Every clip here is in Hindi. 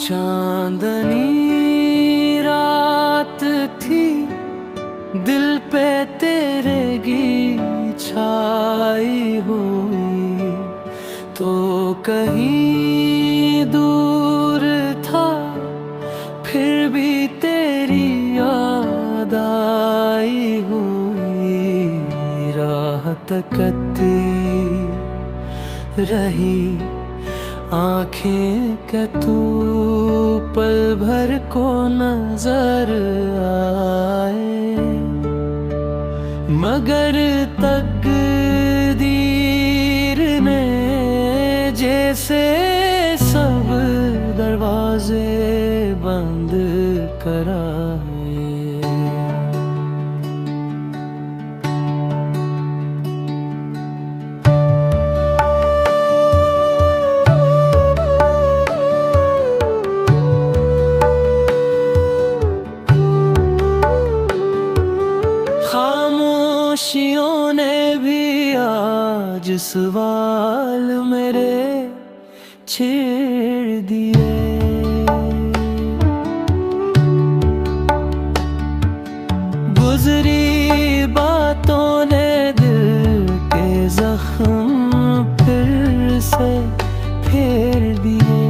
चांदनी रात थी, दिल पे तेरे की छाई हुई, तो कहीं दूर था फिर भी तेरी याद आई हुई। राह तकती रही आँखें क्या तू पल भर को नजर आए, मगर तकदीर ने जैसे सब दरवाजे बंद कराए। खामोशियों ने भी आज सवाल मेरे छेड़ दिए, गुजरी बातों ने दिल के जख्म फिर से फेर दिए।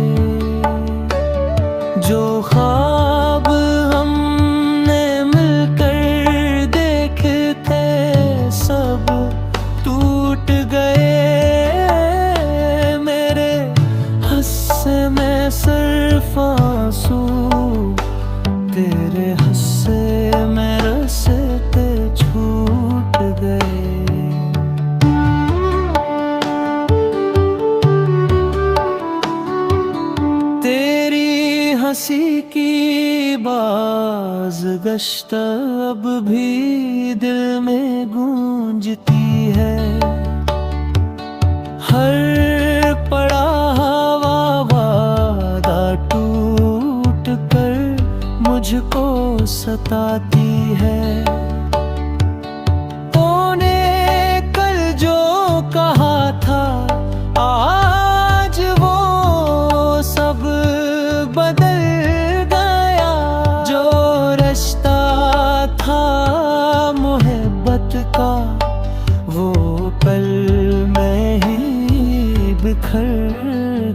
जो ख्वाब हमने मिलकर देखते सब टूट गए, मेरे हंसे में सिर्फ आंसू, तेरे हंसे में रास्ते छूट गए। तेरी हंसी की बाज़गश्त अब भी दिल में गूंजती है, हर पड़ा हवा वादा टूट कर मुझको सताती है। तूने कल जो कहा था आज वो सब बदल गया, जो रिश्ता था मोहब्बत का वो पल में ही बिखर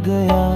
गया।